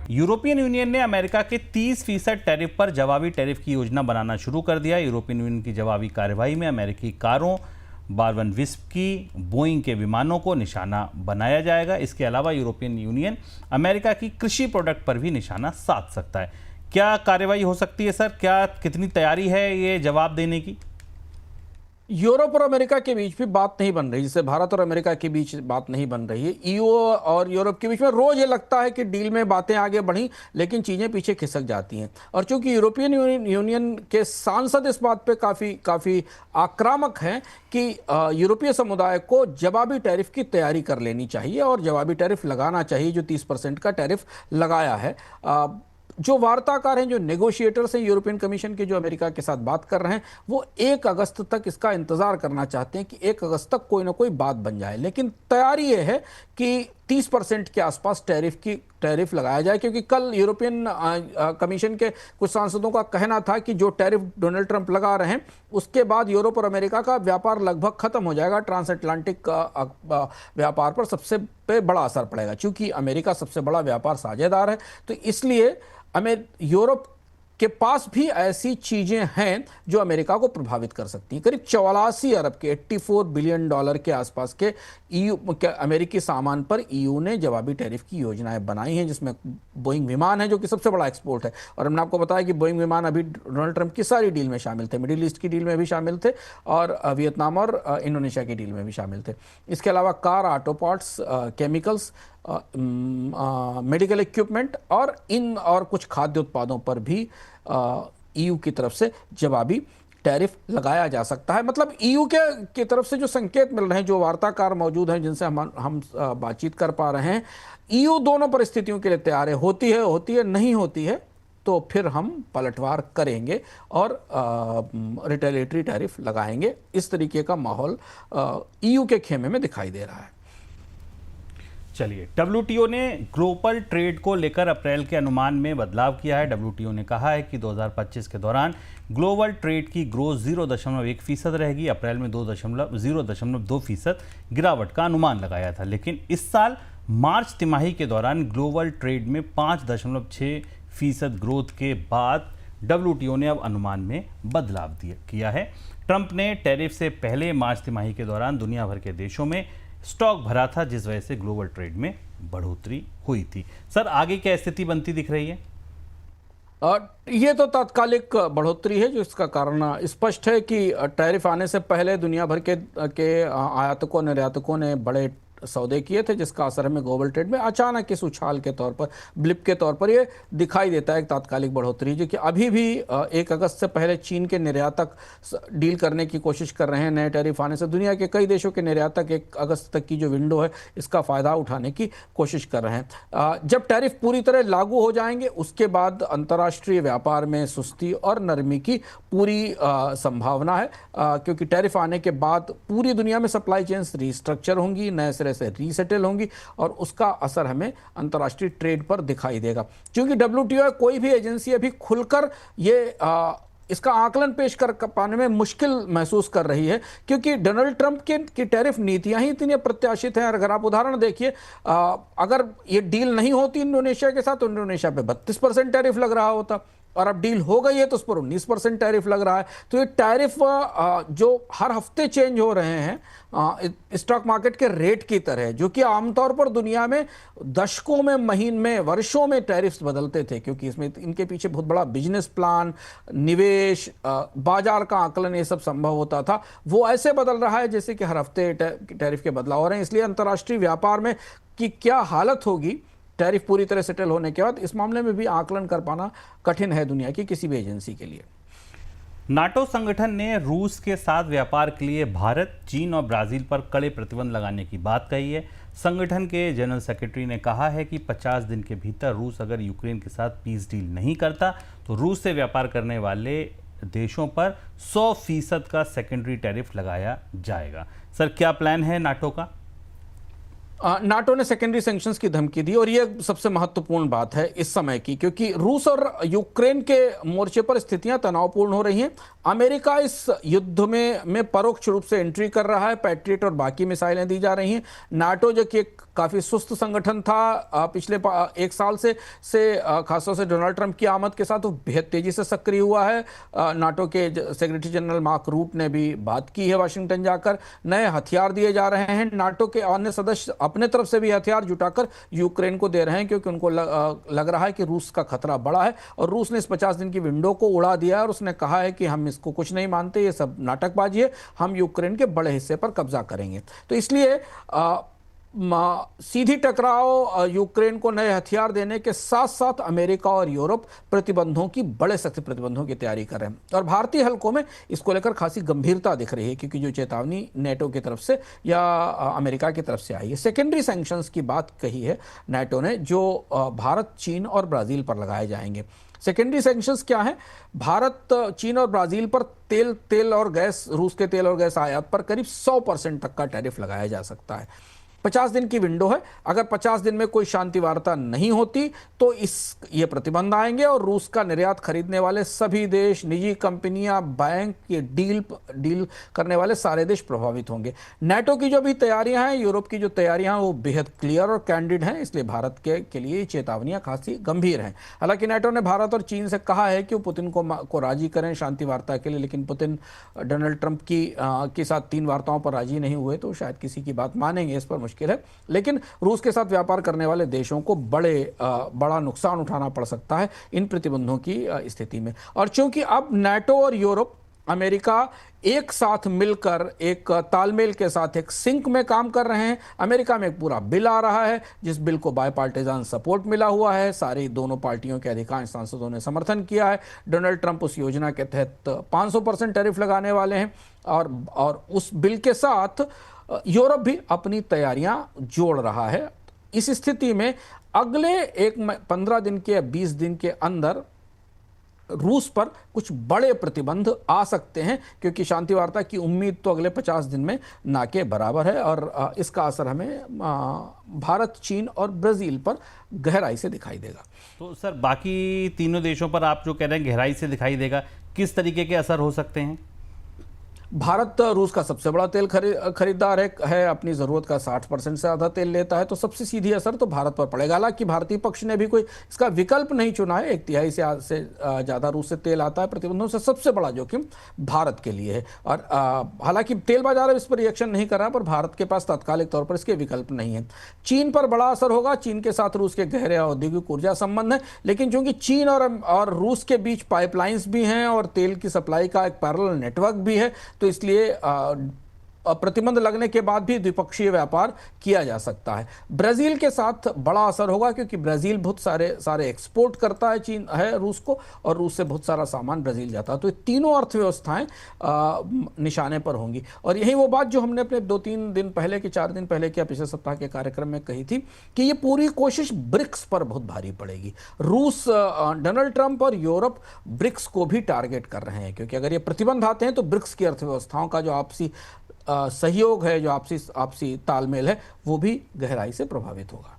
European union ने America के 30% tariff पर जवाबी टैरिफ की योजना बनाना शुरू कर दिया। यूरोपियन यूनियन की जवाबी कार्रवाई में अमेरिकी कारों, बारवन विस्की, बोइंग के विमानों को निशाना बनाया जाएगा। इसके अलावा यूरोपियन यूनियन अमेरिका की कृषि प्रोडक्ट पर भी निशाना साध सकता है। क्या कार्रवाई हो सकती है सर? क्या कितनी तैयारी है ये जवाब देने की? यूरोप और अमेरिका के बीच भी बात नहीं बन रही, जैसे भारत और अमेरिका के बीच बात नहीं बन रही है। ईयू और यूरोप के बीच में रोज ये लगता है कि डील में बातें आगे बढ़ी, लेकिन चीजें पीछे खिसक जाती हैं। और चूंकि यूरोपियन यूनियन के सांसद इस बात पे काफी आक्रामक हैं कि यूरोपीय समुदाय को जवाबी टैरिफ की तैयारी कर लेनी चाहिए और जवाबी टैरिफ लगाना चाहिए, जो 30% का टैरिफ लगाया है। जो वार्ताकार हैं, जो नेगोशिएटर्स हैं यूरोपियन कमीशन के, जो अमेरिका के साथ बात कर रहे हैं, वो 1 अगस्त तक इसका इंतजार करना चाहते हैं कि 1 अगस्त तक कोई ना कोई बात बन जाए। लेकिन तैयारी ये है कि 30% के आसपास टैरिफ लगाया जाए, क्योंकि कल यूरोपियन कमीशन के कुछ सांसदों का कहना था कि जो टैरिफ डोनाल्ड ट्रंप लगा रहे हैं उसके बाद यूरोप और अमेरिका का व्यापार लगभग खत्म हो जाएगा। ट्रांस अटलांटिक व्यापार पर सबसे बड़ा असर पड़ेगा। चूंकि अमेरिका सबसे बड़ा व्यापार साझेदार है, तो इसलिए यूरोप के पास भी ऐसी चीजें हैं जो अमेरिका को प्रभावित कर सकती हैं। करीब 84 अरब के 84 बिलियन डॉलर के आसपास के अमेरिकी सामान पर ईयू ने जवाबी टैरिफ की योजनाएं बनाई हैं, जिसमें बोइंग विमान है, जो कि सबसे बड़ा एक्सपोर्ट है। और हमने आपको बताया कि बोइंग विमान अभी डोनाल्ड ट्रंप की सारी डील में शामिल थे, मिडिल ईस्ट की डील में भी शामिल थे और वियतनाम और इंडोनेशिया की डील में भी शामिल थे। इसके अलावा car, auto parts, chemicals, medical equipment और कुछ खाद्य उत्पादों पर भी ईयू की तरफ से जवाबी टैरिफ लगाया जा सकता है। मतलब ईयू की तरफ से जो संकेत मिल रहे हैं, जो वार्ताकार मौजूद हैं जिनसे हम बातचीत कर पा रहे हैं, ईयू दोनों परिस्थितियों के लिए तैयार है। होती है नहीं होती है तो फिर हम पलटवार करेंगे और रिटेलिएटरी टैरिफ लगाएंगे। इस तरीके का माहौल ईयू के खेमे में दिखाई दे रहा है। चलिए, डब्ल्यूटीओ ने ग्लोबल ट्रेड को लेकर अप्रैल के अनुमान में बदलाव किया है। डब्ल्यूटीओ ने कहा है कि 2025 के दौरान ग्लोबल ट्रेड की ग्रोथ 0.1% रहेगी। अप्रैल में 0.2% गिरावट का अनुमान लगाया था, लेकिन इस साल मार्च तिमाही के दौरान ग्लोबल ट्रेड में 5.6% ग्रोथ के बाद डब्ल्यूटीओ ने अब अनुमान में बदलाव किया है। ट्रंप ने टैरिफ से पहले मार्च तिमाही के दौरान दुनिया भर के देशों में स्टॉक भरा था, जिस वजह से ग्लोबल ट्रेड में बढ़ोतरी हुई थी। सर, आगे क्या स्थिति बनती दिख रही है? ये तो तात्कालिक बढ़ोतरी है, जो इसका कारण स्पष्ट है कि टैरिफ आने से पहले दुनिया भर के आयातकों निर्यातकों ने बड़े सौदे किए थे, जिसका असर हमें ग्लोबल ट्रेड में अचानक इस उछाल के तौर पर, ब्लिप के तौर पर ये दिखाई देता है। एक तात्कालिक बढ़ोतरी जो कि अभी भी 1 अगस्त से पहले चीन के निर्यातक डील करने की कोशिश कर रहे हैं। नए टैरिफ आने से दुनिया के कई देशों के निर्यातक 1 अगस्त तक की जो विंडो है, इसका फायदा उठाने की कोशिश कर रहे हैं। जब टैरिफ पूरी तरह लागू हो जाएंगे, उसके बाद अंतर्राष्ट्रीय व्यापार में सुस्ती और नरमी की पूरी संभावना है, क्योंकि टैरिफ आने के बाद पूरी दुनिया में सप्लाई चेन्स रीस्ट्रक्चर होंगी, नए से रीसेटल होंगी और उसका असर हमें अंतर्राष्ट्रीय ट्रेड पर दिखाई देगा। क्योंकि डब्ल्यूटीओ कोई भी एजेंसी अभी खुलकर इसका आकलन पेश कर पाने में मुश्किल महसूस कर रही है, क्योंकि डोनाल्ड ट्रंप की टैरिफ नीतियां ही इतनी अप्रत्याशित हैं। अगर आप उदाहरण देखिए, अगर ये डील नहीं होती इंडोनेशिया के साथ, तो इंडोनेशिया पे 32% टैरिफ लग रहा होता, और अब डील हो गई है तो उस पर 19% टैरिफ लग रहा है। तो ये टैरिफ जो हर हफ्ते चेंज हो रहे हैं स्टॉक मार्केट के रेट की तरह, जो कि आमतौर पर दुनिया में दशकों में, महीनों में, वर्षों में टैरिफ्स बदलते थे, क्योंकि इसमें इनके पीछे बहुत बड़ा बिजनेस प्लान, निवेश, बाजार का आकलन, ये सब संभव होता था। वो ऐसे बदल रहा है जैसे कि हर हफ्ते टैरिफ के बदलाव हो रहे हैं। इसलिए अंतर्राष्ट्रीय व्यापार में कि क्या हालत होगी टैरिफ पूरी तरह सेटल होने के बाद, इस मामले में भी आकलन कर पाना कठिन है दुनिया की किसी भी एजेंसी के लिए। नाटो संगठन ने रूस के साथ व्यापार के लिए भारत, चीन और ब्राजील पर कड़े प्रतिबंध लगाने की बात कही है। संगठन के जनरल सेक्रेटरी ने कहा है कि 50 दिन के भीतर रूस अगर यूक्रेन के साथ पीस डील नहीं करता तो रूस से व्यापार करने वाले देशों पर 100% का सेकेंडरी टैरिफ लगाया जाएगा। सर, क्या प्लान है नाटो का? नाटो ने सेकेंडरी सैंक्शंस की धमकी दी, और यह सबसे महत्वपूर्ण बात है इस समय की, क्योंकि रूस और यूक्रेन के मोर्चे पर स्थितियां तनावपूर्ण हो रही हैं। अमेरिका इस युद्ध में परोक्ष रूप से एंट्री कर रहा है, पैट्रियट और बाकी मिसाइलें दी जा रही हैं। नाटो जो कि एक काफी सुस्त संगठन था पिछले एक साल से खासतौर से डोनाल्ड ट्रंप की आमद के साथ वो बेहद तेजी से सक्रिय हुआ है। नाटो के सेक्रेटरी जनरल मार्क रूट ने भी बात की है वाशिंगटन जाकर। नए हथियार दिए जा रहे हैं, नाटो के अन्य सदस्य अपने तरफ से भी हथियार जुटाकर यूक्रेन को दे रहे हैं, क्योंकि उनको लग रहा है कि रूस का खतरा बड़ा है। और रूस ने इस 50 दिन की विंडो को उड़ा दिया है और उसने कहा है कि हम इसको कुछ नहीं मानते, ये सब नाटकबाजी है, हम यूक्रेन के बड़े हिस्से पर कब्जा करेंगे। तो इसलिए सीधी टकराव यूक्रेन को नए हथियार देने के साथ साथ अमेरिका और यूरोप प्रतिबंधों की, बड़े सख्त प्रतिबंधों की तैयारी कर रहे हैं। और भारतीय हलकों में इसको लेकर खासी गंभीरता दिख रही है, क्योंकि जो चेतावनी नेटो की तरफ से या अमेरिका की तरफ से आई है, सेकेंडरी सैंक्शंस की बात कही है नेटो ने, जो भारत, चीन और ब्राजील पर लगाए जाएंगे। सेकेंडरी सैंक्शंस क्या है? भारत, चीन और ब्राजील पर तेल और गैस, रूस के तेल और गैस आयात पर करीब 100% तक का टैरिफ लगाया जा सकता है। 50 दिन की विंडो है। अगर 50 दिन में कोई शांति वार्ता नहीं होती तो ये प्रतिबंध आएंगे और रूस का निर्यात खरीदने वाले सभी देश, निजी कंपनियां, बैंक, ये डील करने वाले सारे देश प्रभावित होंगे। नाटो की जो भी तैयारियां हैं, यूरोप की जो तैयारियां हैं, वो बेहद क्लियर और कैंडिड हैं, इसलिए भारत के लिए चेतावनियां खासी गंभीर हैं। हालांकि नाटो ने भारत और चीन से कहा है कि वो पुतिन को राजी करें शांति वार्ता के लिए, लेकिन पुतिन डोनाल्ड ट्रंप के साथ 3 वार्ताओं पर राजी नहीं हुए, तो शायद किसी की बात मानेंगे, इस पर मुश्किल है। लेकिन रूस के साथ व्यापार करने वाले देशों को बड़ा नुकसान उठाना पड़ सकता है इन प्रतिबंधों की स्थिति में। और चूंकि अब नाटो और यूरोप, अमेरिका एक साथ मिलकर एक तालमेल के साथ एक सिंक में काम कर रहे हैं। अमेरिका में एक पूरा बिल आ रहा है जिस बिल को बायपार्टिजान सपोर्ट मिला हुआ है, सारी दोनों पार्टियों के अधिकांश सांसदों ने समर्थन किया है। डोनाल्ड ट्रंप उस योजना के तहत 500% टैरिफ लगाने वाले हैं और उस बिल के साथ यूरोप भी अपनी तैयारियां जोड़ रहा है। इस स्थिति में अगले 15 दिन के या 20 दिन के अंदर रूस पर कुछ बड़े प्रतिबंध आ सकते हैं, क्योंकि शांति वार्ता की उम्मीद तो अगले 50 दिन में ना के बराबर है। और इसका असर हमें भारत, चीन और ब्राजील पर गहराई से दिखाई देगा। तो सर, बाकी तीनों देशों पर आप जो कह रहे हैं गहराई से दिखाई देगा, किस तरीके के असर हो सकते हैं? भारत रूस का सबसे बड़ा तेल खरीदार है, अपनी ज़रूरत का 60% से ज़्यादा तेल लेता है, तो सबसे सीधी असर तो भारत पर पड़ेगा। हालांकि भारतीय पक्ष ने भी कोई इसका विकल्प नहीं चुना है। 1/3 से ज़्यादा रूस से तेल आता है। प्रतिबंधों से सबसे बड़ा जोखिम भारत के लिए है। और हालांकि तेल बाजार इस पर रिएक्शन नहीं कर रहा, पर भारत के पास तात्कालिक तौर पर इसके विकल्प नहीं है। चीन पर बड़ा असर होगा। चीन के साथ रूस के गहरे औद्योगिक ऊर्जा संबंध है, लेकिन चूंकि चीन और रूस के बीच पाइपलाइंस भी हैं और तेल की सप्लाई का एक पैरेलल नेटवर्क भी है, तो इसलिए प्रतिबंध लगने के बाद भी द्विपक्षीय व्यापार किया जा सकता है। ब्राजील के साथ बड़ा असर होगा, क्योंकि ब्राजील बहुत सारे एक्सपोर्ट करता है चीन है रूस को, और रूस से बहुत सारा सामान ब्राजील जाता है। तो ये तीनों अर्थव्यवस्थाएं निशाने पर होंगी। और यही वो बात जो हमने अपने 2-3 दिन पहले के 4 दिन पहले के पिछले सप्ताह के कार्यक्रम में कही थी कि ये पूरी कोशिश ब्रिक्स पर बहुत भारी पड़ेगी। रूस, डोनाल्ड ट्रंप और यूरोप ब्रिक्स को भी टारगेट कर रहे हैं, क्योंकि अगर ये प्रतिबंध आते हैं तो ब्रिक्स की अर्थव्यवस्थाओं का जो आपसी सहयोग है, जो आपसी तालमेल है, वो भी गहराई से प्रभावित होगा।